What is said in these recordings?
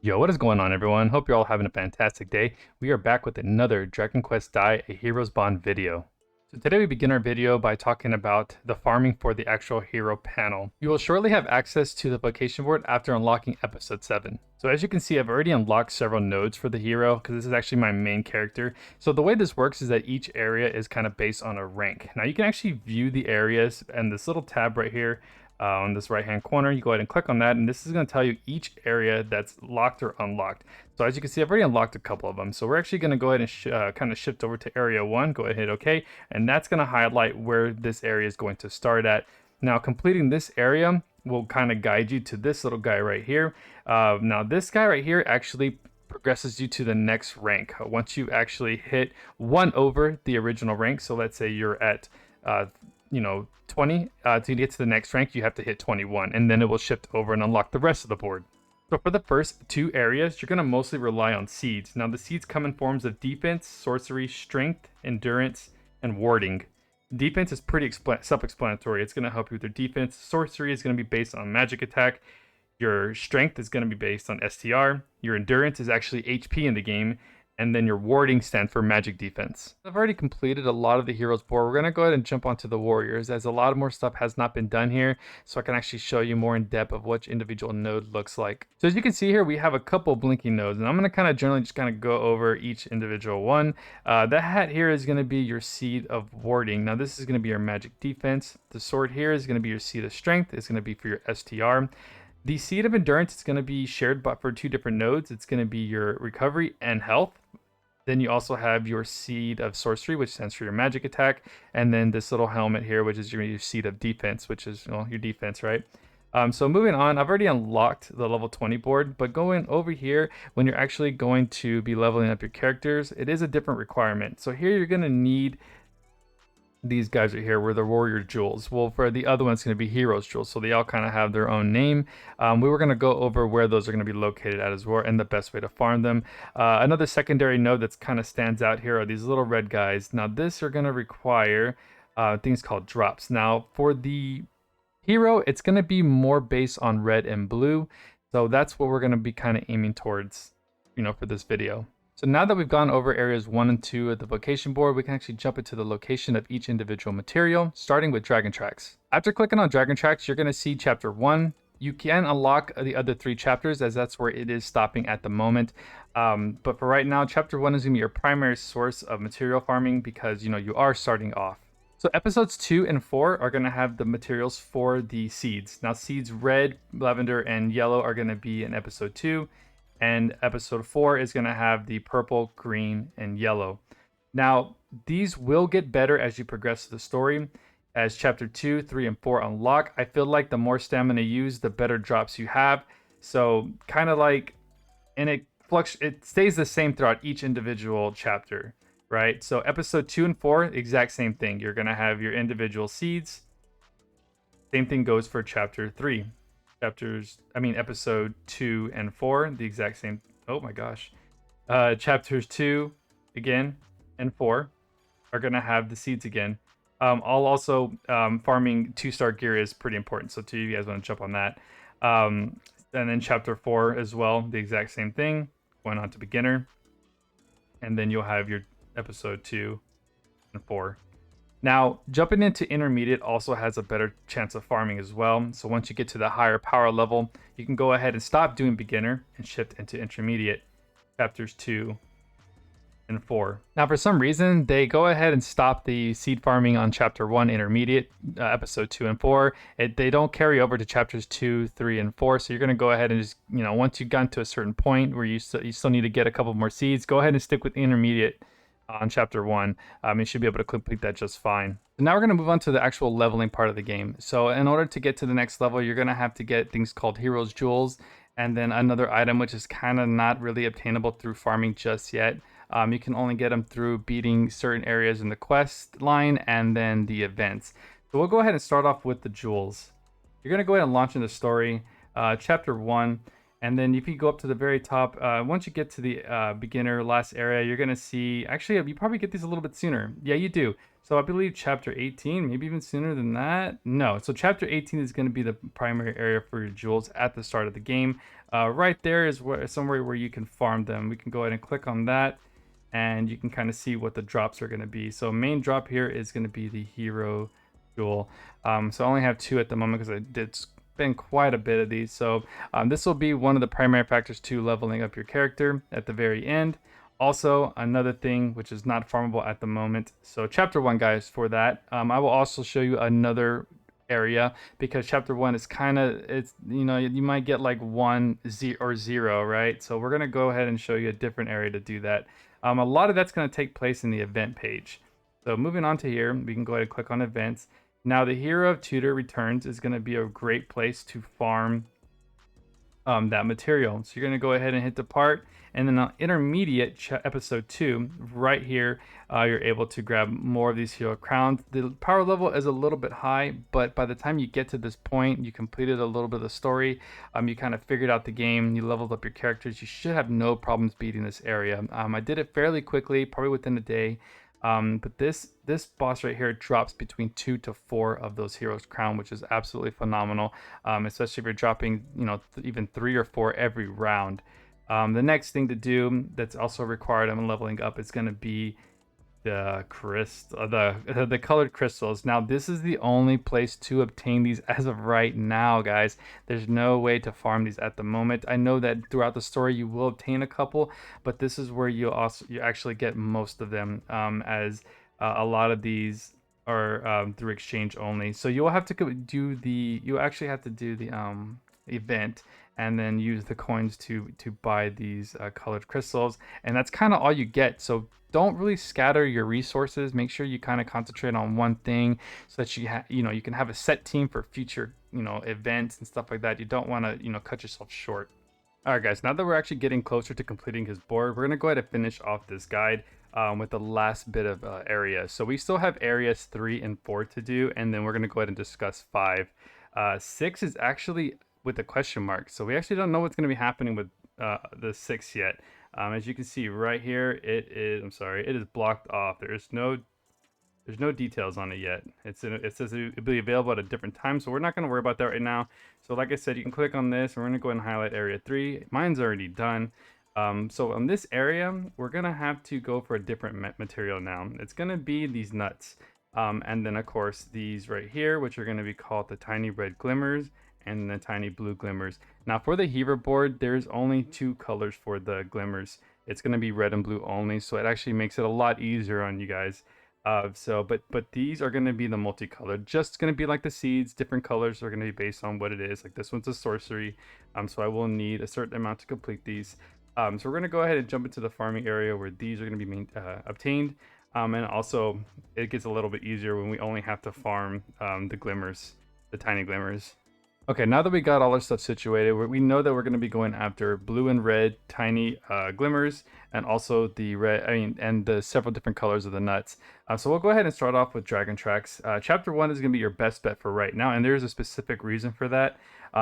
Yo, what is going on, everyone? Hope you're all having a fantastic day. We are back with another Dragon Quest Die, a Heroes Bond video. So today we begin our video by talking about the farming for the actual hero panel. You will shortly have access to the Vocation board after unlocking episode 7. So as you can see, I've already unlocked several nodes for the hero because this is actually my main character. So the way this works is that each area is kind of based on a rank. Now you can actually view the areas and this little tab right here on this right hand corner. You go ahead and click on that, and this is going to tell you each area that's locked or unlocked. So as you can see, I've already unlocked a couple of them. So we're actually going to go ahead and kind of shift over to area 1. Go ahead and hit OK, and that's going to highlight where this area is going to start at. Now completing this area will kind of guide you to this little guy right here. Now this guy right here actually progresses you to the next rank once you actually hit 1 over the original rank. So let's say you're at 20. To get to the next rank, you have to hit 21, and then it will shift over and unlock the rest of the board. So for the first 2 areas, you're going to mostly rely on seeds. Now the seeds come in forms of defense, sorcery, strength, endurance, and warding. Defense is pretty self-explanatory. It's going to help you with your defense. Sorcery is going to be based on magic attack. Your strength is going to be based on STR. Your endurance is actually HP in the game. And then your warding stands for magic defense. I've already completed a lot of the heroes board. We're going to go ahead and jump onto the warriors, as a lot more stuff has not been done here, so I can actually show you more in depth of what individual node looks like. So as you can see here, we have a couple blinking nodes, and I'm going to kind of generally just kind of go over each individual one. The hat here is going to be your seed of warding. Now this is going to be your magic defense. The sword here is going to be your seed of strength. It's going to be for your STR. The seed of endurance is going to be shared but for 2 different nodes. It's going to be your recovery and health. Then you also have your seed of sorcery, which stands for your magic attack. And then this little helmet here, which is your seed of defense, which is your defense, right? So moving on, I've already unlocked the level 20 board, but going over here, when you're actually going to be leveling up your characters, it is a different requirement. So here you're going to need these guys right here were the warrior jewels. Well, for the other one, it's going to be heroes jewels, so they all kind of have their own name. We were going to go over where those are going to be located at as well, and the best way to farm them. Another secondary node that's kind of stands out here are these little red guys. Now this are going to require things called drops. Now for the hero, it's going to be more based on red and blue, so that's what we're going to be kind of aiming towards, for this video. So now that we've gone over areas 1 and 2 of the Vocation board, we can actually jump into the location of each individual material, starting with Dragon Tracks. After clicking on Dragon Tracks, you're going to see Chapter 1. You can unlock the other 3 chapters, as that's where it is stopping at the moment. But for right now, Chapter 1 is going to be your primary source of material farming because, you are starting off. So episodes 2 and 4 are going to have the materials for the seeds. Now seeds red, lavender, and yellow are going to be in episode 2. And episode 4 is going to have the purple, green, and yellow. Now, these will get better as you progress through the story. As chapter 2, 3, and 4 unlock, I feel like the more stamina you use, the better drops you have. So kind of like, and it stays the same throughout each individual chapter, right? So episode 2 and 4, exact same thing. You're going to have your individual seeds. Same thing goes for chapter 3. Episode 2 and 4, the exact same. Oh my gosh. Chapters 2 again and 4 are going to have the seeds again. Farming 2-star gear is pretty important, so 2 of you guys want to jump on that. And then chapter 4 as well, the exact same thing, going on to beginner. And then you'll have your episode 2 and 4. Now, jumping into intermediate also has a better chance of farming as well. So once you get to the higher power level, you can go ahead and stop doing beginner and shift into intermediate, chapters 2 and 4. Now, for some reason, they go ahead and stop the seed farming on chapter 1 intermediate, episode 2 and 4. They don't carry over to chapters 2, 3, and 4. So you're going to go ahead and just, once you've gotten to a certain point where you still need to get a couple more seeds, go ahead and stick with intermediate on chapter 1. You should be able to complete that just fine. So now we're going to move on to the actual leveling part of the game. So in order to get to the next level, you're going to have to get things called heroes jewels, and then another item which is kind of not really obtainable through farming just yet. You can only get them through beating certain areas in the quest line and then the events. So we'll go ahead and start off with the jewels. You're going to go ahead and launch into story, chapter 1. And then if you go up to the very top, once you get to the beginner last area, you're going to see, actually, you probably get these a little bit sooner. Yeah, you do. So I believe chapter 18, maybe even sooner than that. No, so chapter 18 is going to be the primary area for your jewels at the start of the game. Right there is somewhere where you can farm them. We can go ahead and click on that, and you can kind of see what the drops are going to be. So main drop here is going to be the hero jewel. So I only have 2 at the moment because I did spend quite a bit of these. So this will be one of the primary factors to leveling up your character at the very end. Also, another thing which is not farmable at the moment. So chapter 1, guys, for that. I will also show you another area because chapter 1 is kind of, it's, you know, you might get like 1 or 0, right? So we're going to go ahead and show you a different area to do that. A lot of that's going to take place in the event page. So moving on to here, we can go ahead and click on events. Now the Hero of Tutor Returns is going to be a great place to farm that material. So you're going to go ahead and hit depart, and then on intermediate episode 2 right here, you're able to grab more of these hero crowns. The power level is a little bit high, but by the time you get to this point, you completed a little bit of the story, you kind of figured out the game, you leveled up your characters, you should have no problems beating this area. I did it fairly quickly, probably within a day. But this boss right here drops between 2 to 4 of those heroes crown, which is absolutely phenomenal, especially if you're dropping, you know, even 3 or 4 every round. The next thing to do that's also required, I'm leveling up, is going to be the colored crystals. Now this is the only place to obtain these as of right now, guys. There's no way to farm these at the moment. I know that throughout the story you will obtain a couple, but this is where you actually get most of them, as a lot of these are through exchange only. So you'll have to do you actually have to do the event and then use the coins to buy these colored crystals, and that's kind of all you get. So don't really scatter your resources. Make sure you kind of concentrate on one thing so that you can have a set team for future, events and stuff like that. You don't want to, cut yourself short. All right, guys, now that we're actually getting closer to completing his board, we're going to go ahead and finish off this guide with the last bit of areas. So we still have areas 3 and 4 to do, and then we're going to go ahead and discuss 5. 6 is actually with a question mark. So we actually don't know what's going to be happening with the 6 yet. As you can see right here, it is blocked off. There's no details on it yet. It says it'll be available at a different time, so we're not going to worry about that right now. So like I said, you can click on this, and we're going to go ahead and highlight area 3. Mine's already done. So on this area, we're going to have to go for a different material now. It's going to be these nuts. And then of course these right here, which are going to be called the tiny red glimmers and the tiny blue glimmers. Now for the hero board, there's only 2 colors for the glimmers. It's going to be red and blue only, so it actually makes it a lot easier on you guys. But these are going to be the multicolored, just going to be like the seeds. Different colors are going to be based on what it is. Like this one's a sorcery, so I will need a certain amount to complete these. So we're going to go ahead and jump into the farming area where these are going to be obtained. And also it gets a little bit easier when we only have to farm the glimmers, the tiny glimmers. Okay, now that we got all our stuff situated, we know that we're going to be going after blue and red tiny glimmers, and also the and the several different colors of the nuts. So we'll go ahead and start off with dragon tracks. Chapter 1 is going to be your best bet for right now, and there's a specific reason for that.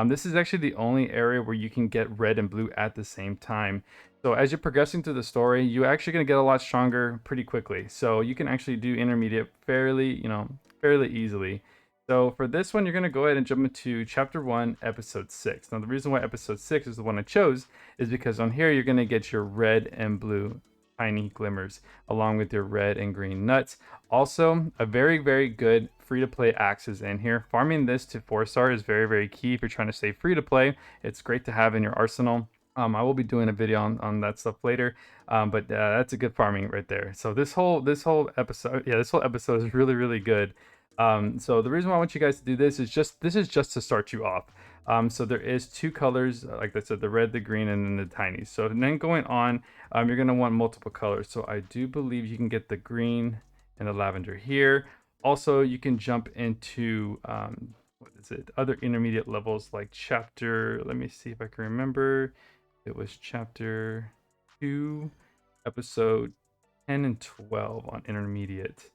This is actually the only area where you can get red and blue at the same time. So as you're progressing through the story, you're actually going to get a lot stronger pretty quickly. So you can actually do intermediate fairly easily. So for this one, you're going to go ahead and jump into chapter 1, episode 6. Now the reason why episode 6 is the one I chose is because on here, you're going to get your red and blue tiny glimmers along with your red and green nuts. Also, a very, very good free-to-play axe is in here. Farming this to 4-star is very, very key if you're trying to stay free-to-play. It's great to have in your arsenal. I will be doing a video on that stuff later, but that's a good farming right there. So this whole episode is really, really good. So the reason why I want you guys to do this is just to start you off. So there is 2 colors, like I said, the red, the green, and then the tiny. So then going on, you're going to want multiple colors. So I do believe you can get the green and the lavender here. Also, you can jump into, other intermediate levels like chapter, let me see if I can remember. It was chapter 2, episode 10 and 12 on intermediate.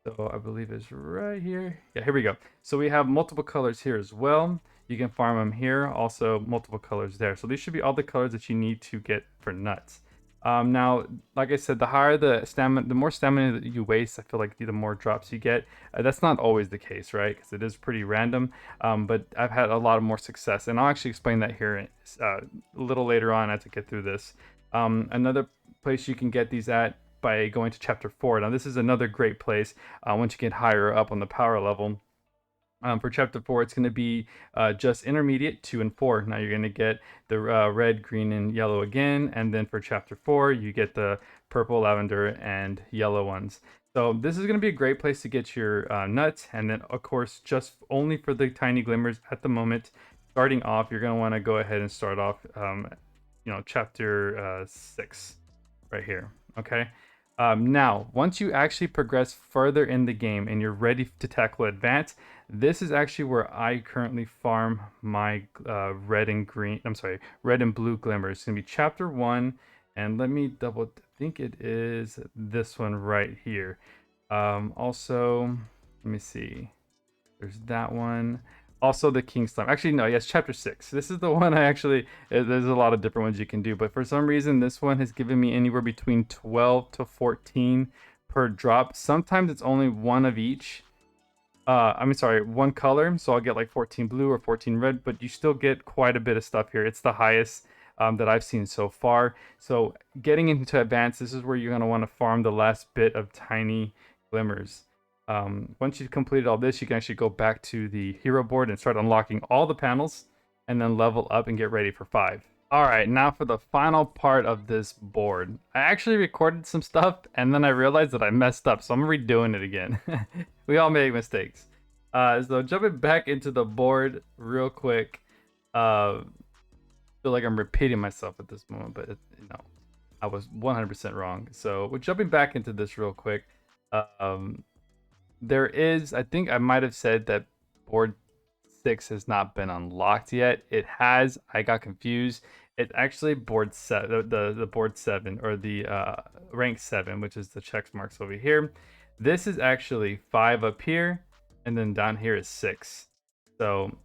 So I believe it's right here. Yeah, here we go. So we have multiple colors here as well. You can farm them here. Also multiple colors there. So these should be all the colors that you need to get for nuts. Now, like I said, the higher the stamina, the more stamina that you waste, I feel like the more drops you get. That's not always the case, right? Because it is pretty random. But I've had a lot of more success, and I'll actually explain that here a little later on as I get through this. Another place you can get these at by going to chapter 4. Now, this is another great place once you get higher up on the power level. For chapter 4, it's going to be just intermediate 2 and 4. Now you're going to get the red, green, and yellow again. And then for chapter 4, you get the purple, lavender, and yellow ones. So this is going to be a great place to get your nuts. And then, of course, just only for the tiny glimmers at the moment. Starting off, you're going to want to go ahead and start off, chapter 6 right here. Okay. Now, once you actually progress further in the game and you're ready to tackle advance, this is actually where I currently farm my red and blue glimmers. It's gonna be chapter 1, and let me think it is this one right here. Also, let me see. There's that one. Also the King Slime. Actually, no, yes, chapter 6. This is the one there's a lot of different ones you can do, but for some reason, this one has given me anywhere between 12 to 14 per drop. Sometimes it's only one of each. One color, so I'll get like 14 blue or 14 red, but you still get quite a bit of stuff here. It's the highest that I've seen so far. So getting into advanced, this is where you're going to want to farm the last bit of tiny glimmers. Once you've completed all this, you can actually go back to the hero board and start unlocking all the panels and then level up and get ready for 5. All right, now for the final part of this board. I actually recorded some stuff and then I realized that I messed up, so I'm redoing it again. We all make mistakes. So jumping back into the board real quick. Feel like I'm repeating myself at this moment, but I was 100% wrong. So we're jumping back into this real quick. I think I might have said that board 6 has not been unlocked yet. It has. I got confused. It's actually board 7, the board 7, or the rank 7, which is the check marks over here. This is actually 5 up here, and then down here is 6. So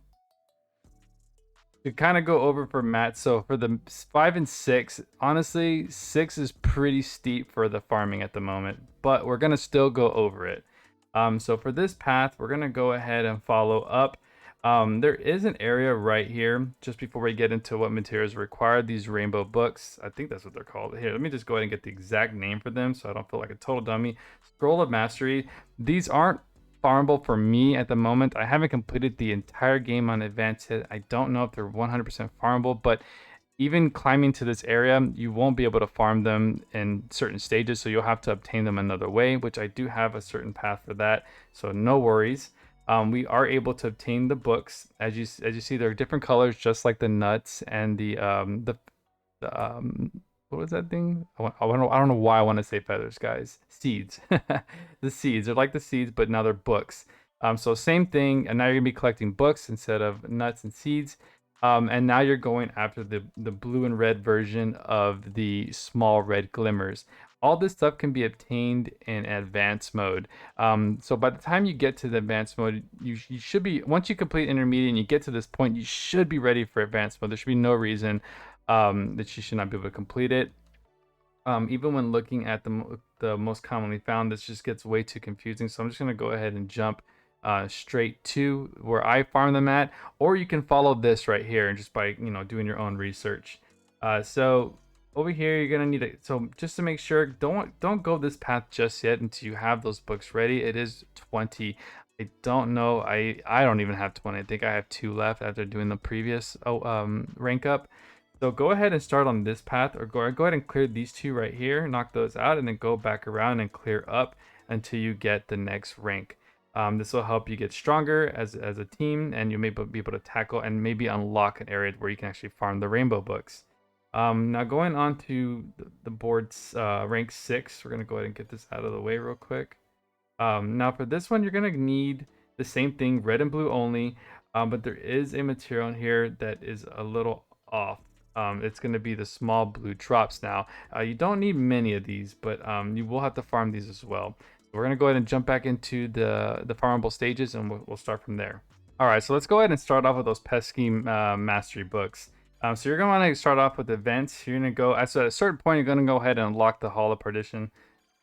to kind of go over for Matt, so for the 5 and 6, honestly, 6 is pretty steep for the farming at the moment, but we're gonna still go over it. So for this path, we're gonna go ahead and follow up. There is an area right here, just before we get into what materials are required, these rainbow books. I think that's what they're called. Here, let me just go ahead and get the exact name for them so I don't feel like a total dummy. Scroll of Mastery. These aren't farmable for me at the moment. I haven't completed the entire game on advanced yet. I don't know if they're 100% farmable, but even climbing to this area, you won't be able to farm them in certain stages, so you'll have to obtain them another way, which I do have a certain path for that, so no worries. We are able to obtain the books. As you see, there are different colors, just like the nuts and the what was that thing? I don't know why I want to say feathers, guys. Seeds. The seeds are like the seeds, but now they're books. So same thing, and now you're gonna be collecting books instead of nuts and seeds. And now you're going after the blue and red version of the small red glimmers. All this stuff can be obtained in advanced mode. So by the time you get to the advanced mode, you should be, once you complete intermediate and you get to this point, you should be ready for advanced mode. There should be no reason that you should not be able to complete it. Even when looking at the most commonly found, this just gets way too confusing. So I'm just gonna go ahead and jump straight to where I farm them at, or you can follow this right here and just by doing your own research. So over here you're gonna need it. So just to make sure, don't go this path just yet until you have those books ready. It is 20. I don't know. I don't even have 20. I think I have 2 left after doing the previous rank up. So go ahead and start on this path, or go ahead and clear these 2 right here, knock those out, and then go back around and clear up until you get the next rank. This will help you get stronger as a team, and you may be able to tackle and maybe unlock an area where you can actually farm the rainbow books. Now going on to the board's rank 6, we're going to go ahead and get this out of the way real quick. Now for this one, you're going to need the same thing, red and blue only, but there is a material in here that is a little off. It's going to be the small blue drops now. You don't need many of these, but you will have to farm these as well. So we're going to go ahead and jump back into the farmable stages, and we'll start from there. All right, so let's go ahead and start off with those pesky mastery books. So you're going to want to start off with events. You're going to go, at a certain point, you're going to go ahead and unlock the Hall of Perdition.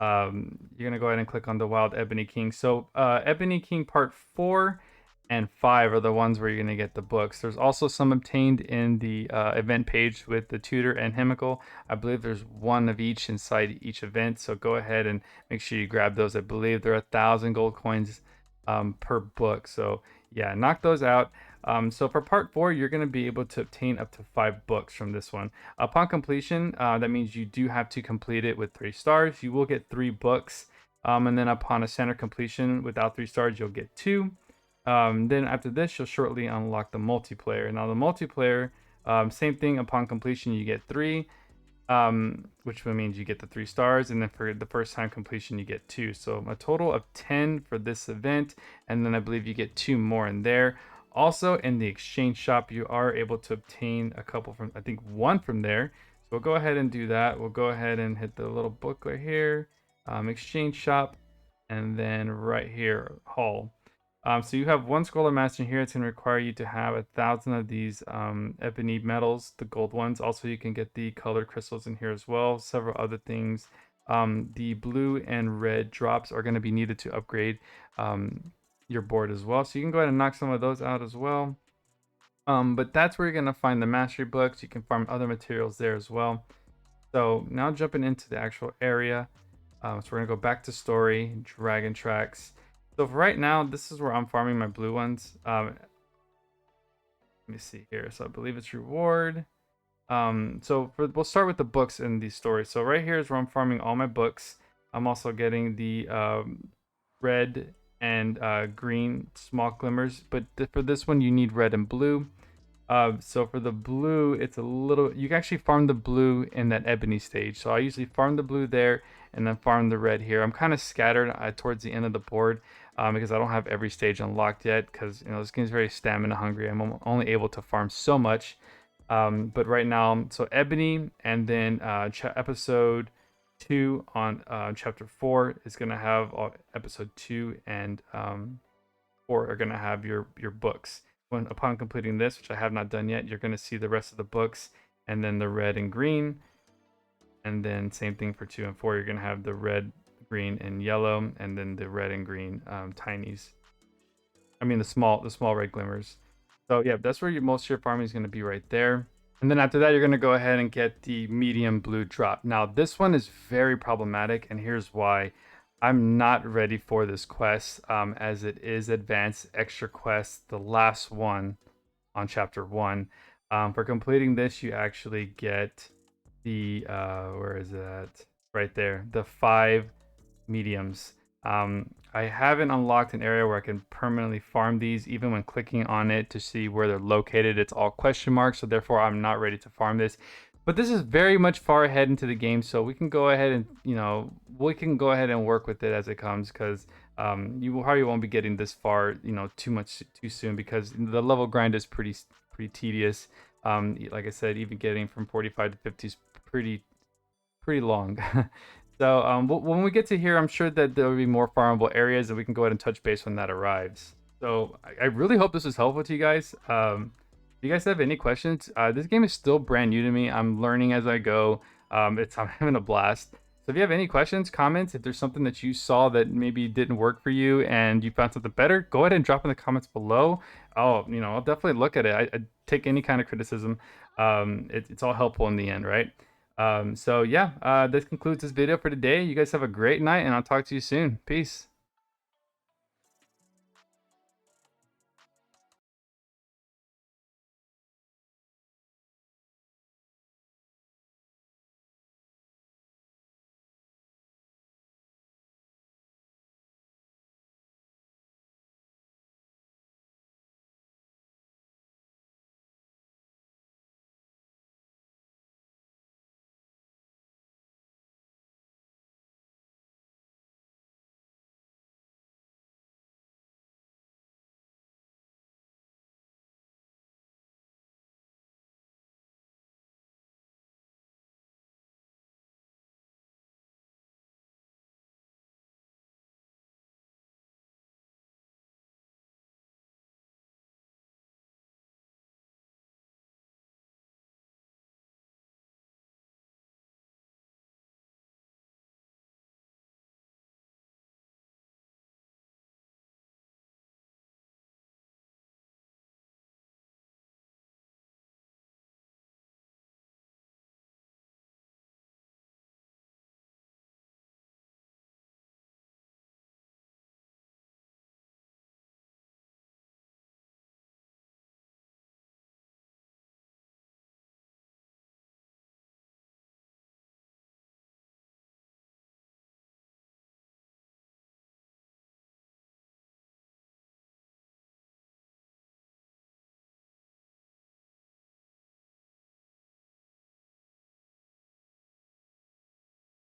You're going to go ahead and click on the Wild Ebony King. So Ebony King Part 4 and 5 are the ones where you're going to get the books. There's also some obtained in the event page with the tutor and Hemical. I believe there's one of each inside each event. So go ahead and make sure you grab those. I believe there are 1,000 gold coins per book. So yeah, knock those out. So for part 4, you're going to be able to obtain up to 5 books from this one. Upon completion, that means you do have to complete it with 3 stars. You will get 3 books. And then upon a center completion without 3 stars, you'll get 2. Then after this, you'll shortly unlock the multiplayer. Now the multiplayer, same thing. Upon completion, you get 3. Which means you get the 3 stars, and then for the first time completion you get 2. So a total of 10 for this event, and then I believe you get 2 more in there. Also in the exchange shop, you are able to obtain a couple from, I think 1 from there. So we'll go ahead and do that. We'll go ahead and hit the little book right here, exchange shop, and then right here, haul. So you have 1 scroller master here. It's going to require you to have 1,000 of these ebony metals, the gold ones. Also, you can get the colored crystals in here as well. Several other things. The blue and red drops are going to be needed to upgrade your board as well. So you can go ahead and knock some of those out as well. But that's where you're going to find the mastery books. You can farm other materials there as well. So now jumping into the actual area. So we're going to go back to story, dragon tracks. So for right now, this is where I'm farming my blue ones. Let me see here. So I believe it's reward. We'll start with the books in the story. So right here is where I'm farming all my books. I'm also getting the red and green small glimmers, but for this one you need red and blue. So for the blue, it's a little, you can actually farm the blue in that ebony stage. So I usually farm the blue there and then farm the red here. I'm kind of scattered towards the end of the board because I don't have every stage unlocked yet, because this game is very stamina hungry. I'm only able to farm so much. But right now, so ebony, and then episode 2 on chapter 4 is going to have episode 2 and 4 are going to have your books. Upon completing this, which I have not done yet, you're going to see the rest of the books, and then the red and green, and then same thing for 2 and 4. You're going to have the red, green, and yellow, and then the red and green tinies. I mean the small red glimmers. So yeah, that's where most of your farming is going to be, right there. And then after that, you're going to go ahead and get the medium blue drop. Now this one is very problematic, and here's why. I'm not ready for this quest, as it is advanced extra quest, the last one on chapter 1. For completing this, you actually get the where is it? Right there, the 5 mediums. I haven't unlocked an area where I can permanently farm these. Even when clicking on it to see where they're located, it's all question marks, so therefore I'm not ready to farm this. But this is very much far ahead into the game, so we can go ahead and work with it as it comes, because you probably won't be getting this far too soon, because the level grind is pretty tedious. Like I said, even getting from 45 to 50 is pretty long. So when we get to here, I'm sure that there will be more farmable areas, and we can go ahead and touch base when that arrives. So I really hope this was helpful to you guys. If you guys have any questions, this game is still brand new to me. I'm learning as I go. I'm having a blast. So if you have any questions, comments, if there's something that you saw that maybe didn't work for you and you found something better, go ahead and drop in the comments below. I'll definitely look at it. I take any kind of criticism. It's all helpful in the end, right? So yeah, this concludes this video for today. You guys have a great night, and I'll talk to you soon. Peace.